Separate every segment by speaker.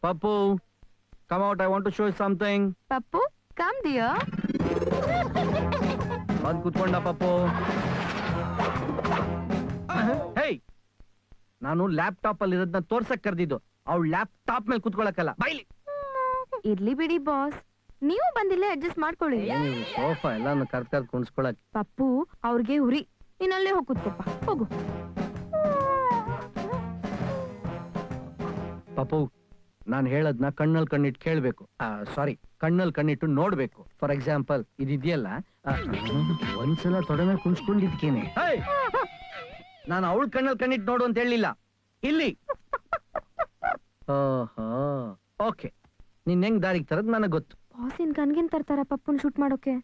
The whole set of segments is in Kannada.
Speaker 1: Papu, come out. I want to show you something.
Speaker 2: Pappu, come dear.
Speaker 1: ಬಂದ್ ಕುತ್ಕೊಂಡ ಪಪ್ಪು. ಹೇಯ್, ನಾನು ಲ್ಯಾಪ್ಟಾಪ್ ಅಲ್ಲಿ ಇರೋದನ್ನ ತೋರ್ಸಕ್ ಕರ್ದಿದ್ದು. ಅವ್ಳು ಲ್ಯಾಪ್ಟಾಪ್ ಮೇಲೆ ಕುತ್ಕೊಳಕಲ್ಲ. ಬೈಲಿ.
Speaker 2: ಇರ್ಲಿ ಬಿಡಿ ಬಾಸ್, ನೀವು ಬಂದಿಲ್ಲ ಅಡ್ಜಸ್ಟ್ ಮಾಡ್ಕೊಳ್ಳಿ.
Speaker 1: ಸೋಫಾ ಎಲ್ಲಾನು ಕರ್ದ್ ಕುಣಿಸ್ಕೊಳಕ್.
Speaker 2: ಪಪ್ಪು ಅವ್ರಿಗೆ ಉರಿ, ನೀನಲ್ಲೇ ಹೋಗಿ ಕೂತ್ಕೊಪ್ಪ, ಹೋಗು.
Speaker 1: ಪಪ್ಪು, ನಾನ್ ಹೇಳದ್ನ ಕಣ್ಣಲ್ಲಿ ಕಣ್ಣಿಟ್ಟು ಕೇಳ್ಬೇಕು. ಸಾರಿ, ಕಣ್ಣಲ್ಲಿ ಕಣ್ಣಿಟ್ಟು ನೋಡ್ಬೇಕು. ಫಾರ್ ಎಕ್ಸಾಂಪಲ್ ಇದಿದೆಯಲ್ಲ, ಒಂದ್ಸಲ ತೊಡೆ ಮೇಲೆ ಕುಣಿಸ್ಕೊಂಡಿದ್ಕೇನೆ. ನಾನು ಅವಳ ಕಣ್ಣಲ್ಲಿ ಕಣ್ಣಿಟ್ಟು ನೋಡು ಅಂತ ಹೇಳಿಲ್ಲ, ಇಲ್ಲಿ. ಓಕೆ, ನೀನ್ ಹೆಂಗ್ ದಾರಿಗೆ ತರದ್ ನನಗ್ ಗೊತ್ತು.
Speaker 2: ಬಾಸ್ ಇನ್ ಗನ್ಗಿನ್ ತರ್ತಾರ ಪಪ್ಪನ್ ಶೂಟ್ ಮಾಡೋಕೆ?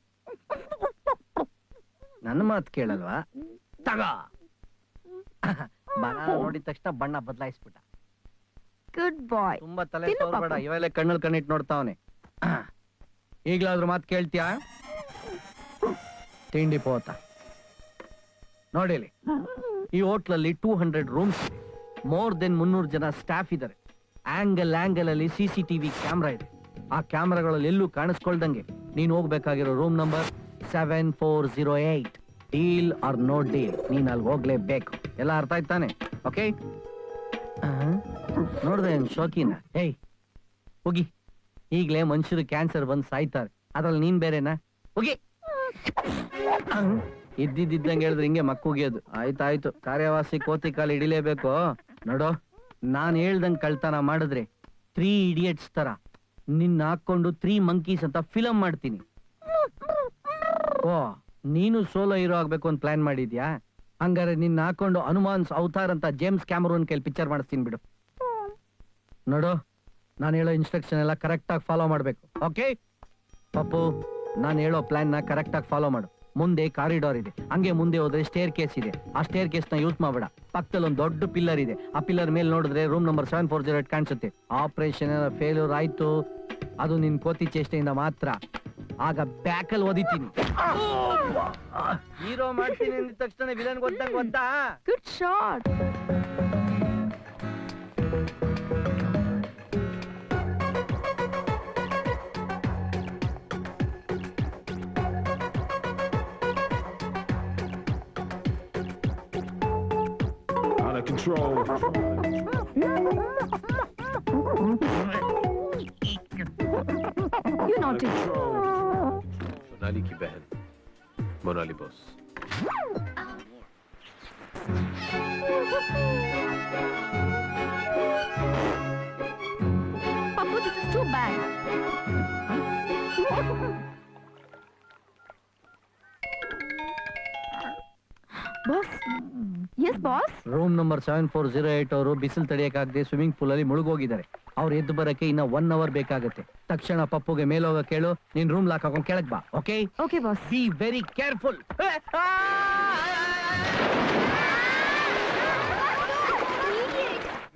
Speaker 1: ನನ್ನ ಮಾತು ಕೇಳಲ್ವಾ? ತಗ. ಬನಾನ ನೋಡಿದ ತಕ್ಷಣ ಬಣ್ಣ ಬದಲಾಯಿಸ್ಬಿಟ್ಟ.
Speaker 2: ಗುಡ್ ಬಾಯ್.
Speaker 1: ತುಂಬಾ ತಲೆ ಸೋರ್ಬೇಡ, ಇವೆಲ್ಲ ಕಣ್ಣಲ್ಲಿ ಕಣ್ಣಿಟ್ಟು ನೋಡ್ತಾವನೆ. ಈಗ್ಲಾದ್ರೂ ಮಾತು ಕೇಳ್ತೀಯಾ? ತಿಂಡಿ ಪೋತ ನೋಡಿಲಿ, ಈ ಹೋಟ್ಲಲ್ಲಿ 200 ರೂಮ್ಸ್ ಇದೆ. ಮೋರ್ ದೆನ್ 300 ಜನ ಸ್ಟಾಫ್ ಇದ್ದಾರೆ. ಆಂಗಲ್ ಅಲ್ಲಿ CCTV ಕ್ಯಾಮ್ರಾ ಇದೆ. ಆ ಕ್ಯಾಮ್ರಾಗಳಲ್ಲಿ ಎಲ್ಲೂ ಕಾಣಿಸ್ಕೊಳ್ದಂಗೆ ನೀನ್ ಹೋಗ್ಬೇಕಾಗಿರೋ room number 7408. Deal or no deal, ನೀನ್ ಅಲ್ಲಿ ಹೋಗ್ಲೇಬೇಕು. ಎಲ್ಲ ಅರ್ಥ ಆಯ್ತಾನೆ? ಓಕೆ, ನೋಡ್ದೆ ಶೋಕಿನ? ಹೇಯ್ ಹೋಗಿ, ಈಗ್ಲೇ ಮನುಷ್ಯರು ಕ್ಯಾನ್ಸರ್ ಬಂದು ಸಾಯ್ತಾರೆ, ಅದ್ರಲ್ಲಿ ನೀನ್ ಬೇರೆನಾ? ಹೋಗಿ. ಇದ್ದಿದ್ದಂಗೆ ಹೇಳಿದ್ರೆ ಹಿಂಗೆ ಮಕ್ಕುಗಿಯೋದು. ಆಯ್ತಾಯ್ತು, ಕಾರ್ಯವಾಸಿ ಕೋತಿ ಕಾಲು ಹಿಡಿಲೇಬೇಕು. ನೋಡೋ, ನಾನ್ ಹೇಳ್ದಂಗ್ ಕಳ್ತನ ಮಾಡಿದ್ರೆ 3 Idiots ತರ ನಿನ್ನ ಹಾಕೊಂಡು 3 Monkeys ಅಂತ ಫಿಲಂ ಮಾಡ್ತೀನಿ. ಓ, ನೀನು ಸೋಲೋ ಹೀರೋ ಆಗ್ಬೇಕು ಅಂತ ಪ್ಲಾನ್ ಮಾಡಿದ್ಯಾ? ಹಂಗಾರೆ ನಿನ್ನ ಹಾಕೊಂಡು ಹನುಮಾನ್ಸ್ ಅವತಾರ್ ಅಂತ ಜೇಮ್ಸ್ ಕ್ಯಾಮರೂನ್ ಕೈಲಿ ಪಿಕ್ಚರ್ ಮಾಡಿಸ್ತೀನಿ ಬಿಡು. ನೋಡು, ನಾನು ಹೇಳೋ ಇನ್ಸ್ಟ್ರಕ್ಷನ್ ಎಲ್ಲ ಕರೆಕ್ಟ್ ಆಗಿ ಫಾಲೋ ಮಾಡ್ಬೇಕು. ಓಕೆ ಪಪ್ಪು, ನಾನು ಹೇಳೋ ಪ್ಲಾನ್ ನ ಕರೆಕ್ಟ್ ಆಗಿ ಫಾಲೋ ಮಾಡು. ಮುಂದೆ ಕಾರಿಡಾರ್ ಇದೆ, ಹಂಗೆ ಮುಂದೆ ಹೋದ್ರೆ ಸ್ಟೇರ್ ಕೇಸ್ ಇದೆ. ಆ ಸ್ಟೇರ್ ಕೇಸ್ ನ ಯೂಸ್ ಮಾಡಬೇಡ. ಪಕ್ಕದಲ್ಲಿ ಒಂದು ದೊಡ್ಡ ಪಿಲ್ಲರ್ ಇದೆ. ಆ ಪಿಲ್ಲರ್ ಮೇಲೆ ನೋಡಿದ್ರೆ ರೂಮ್ ನಂಬರ್ 7408 ಕಾಣಿಸುತ್ತೆ. ಆಪರೇಷನ್ ಫೇಲ್ಯೂರ್ ಆಯ್ತು, ಅದು ನಿನ್ ಕೋತಿ ಚೇಷ್ಟೆಯಿಂದ ಮಾತ್ರ. ಆಗ ಬ್ಯಾಕಲ್ಲಿ ಓದಿತೀನಿ. ಹೀರೋ ಮಾಡ್ತೀನಿ ಅಂದ ತಕ್ಷಣ ವಿಲನ್ ಗೊತ್ತಂಗ್ ಗೊತ್ತಾ?
Speaker 2: Good shot.
Speaker 3: Out of control.
Speaker 2: You naughty.
Speaker 4: Monali की बहन, Monali boss.
Speaker 2: Pappu, this is too bad. Boss. Yes, boss.
Speaker 1: Room number 7408 ಅವರು ಬಿಸಿಲು ತಡೆಯಕ್ಕಾಗದೆ ಸ್ವಿಮ್ಮಿಂಗ್ ಪೂಲ್ ಅಲ್ಲಿ ಮುಳುಗೋಗಿದ್ದಾರೆ. ಅವ್ರು ಎದ್ದು ಬರಕ್ಕೆ ಇನ್ನ 1 hour ಬೇಕಾಗತ್ತೆ. ತಕ್ಷಣ ಪಪ್ಪುಗೆ ಮೇಲೆ ಹೋಗ ಕೇಳು, ನೀನ್ ರೂಮ್ ಲಾಕ್ ಹಾಕೊಂಡ್ ಕೆಳಗ್ ಬಾ. Okay?
Speaker 2: Okay, boss.
Speaker 1: Be very careful.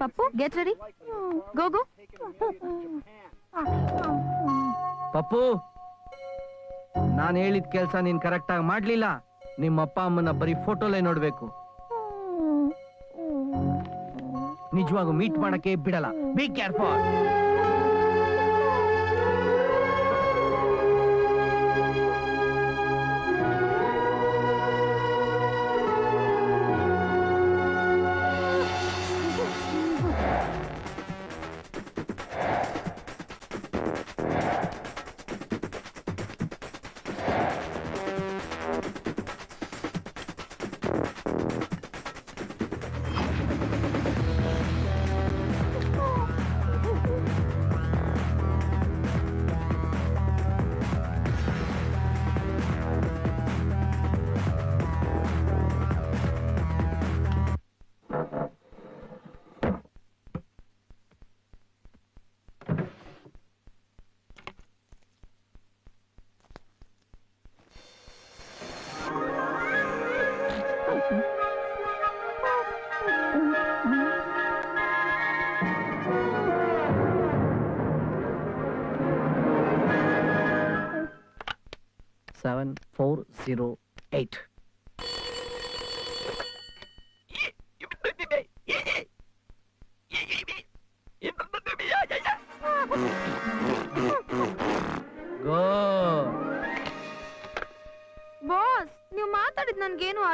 Speaker 2: Pappu, get ready. Go, go.
Speaker 1: Pappu, ನಾನ್ ಹೇಳಿದ ಕೆಲ್ಸ ನೀನ್ ಕರೆಕ್ಟ್ ಆಗಿ ಮಾಡ್ಲಿಲ್ಲ. ನಿಮ್ಮ ಅಪ್ಪ ಅಮ್ಮನ ಬರೀ ಫೋಟೋಲೇ ನೋಡ್ಬೇಕು. ನಿಜವಾಗೂ ಮೀಟ್ ಮಾಡಕ್ಕೆ ಬಿಡಲ್ಲ. Be careful. Seven 408.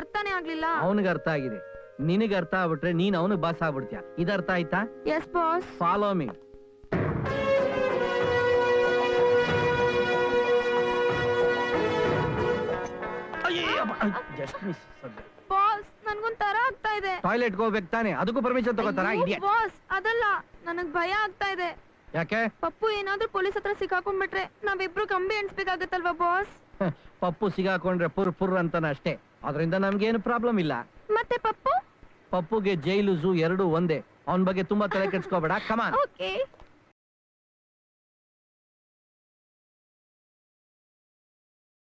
Speaker 2: ಅರ್ಥನೇ ಆಗ್ಲಿಲ್ಲ.
Speaker 1: ಅವನಿಗೆ ಅರ್ಥ ಆಗಿದೆ, ನಿನಗೆ ಅರ್ಥ ಆಗ್ಬಿಟ್ರೆ ನೀನ್ ಅವನಿಗೆ ಬಾಸ್ ಆಗ್ಬಿಡ್ತೀಯ. ಇದು ಅರ್ಥ ಆಯ್ತಾ?
Speaker 2: Yes boss.
Speaker 1: Follow me. Just miss.
Speaker 2: Boss ನನ್ಗೊಂಥರ ಆಗ್ತಾ ಇದೆ.
Speaker 1: ಟಾಯ್ಲೆಟ್ ಹೋಗ್ಬೇಕು ತಾನೆ, ಅದಕ್ಕೂ ಪರ್ಮಿಷನ್ ತಗೋತಾರ? ಇಡಿಯಟ್.
Speaker 2: ಬಾಸ್ ಅದಲ್ಲ, ನನಗ್ ಭಯ ಆಗ್ತಾ ಇದೆ.
Speaker 1: ಯಾಕೆ?
Speaker 2: ಪಪ್ಪು ಏನಾದ್ರೂ ಪೊಲೀಸ್ ಹತ್ರ ಸಿಕ್ಕಾಕೊಂಡ್ಬಿಟ್ರೆ ನಾವಿಬ್ರು ಕಂಬಿ ಎಣಿಸ್ಬೇಕಾಗತ್ತಲ್ವಾ ಬಾಸ್?
Speaker 1: ಪಪ್ಪು ಸಿಗಾಕೊಂಡ್ರೆ ಪುರ್ ಅಂತಾನ ಅಷ್ಟೇ, ಅದರಿಂದ ನಮ್ಗೇನು ಪ್ರಾಬ್ಲಮ್ ಇಲ್ಲ.
Speaker 2: ಮತ್ತೆ ಪಪ್ಪು?
Speaker 1: ಪಪ್ಪುಗೆ ಜೈಲು ಝೂ ಎರಡು ಒಂದೇ. ಅವನ ಬಗ್ಗೆ ತುಂಬಾ ತಲೆ ಕೆಡ್ಸ್ಕೋಬೇಡ. ಕಮಾನ್.
Speaker 2: ಓಕೆ.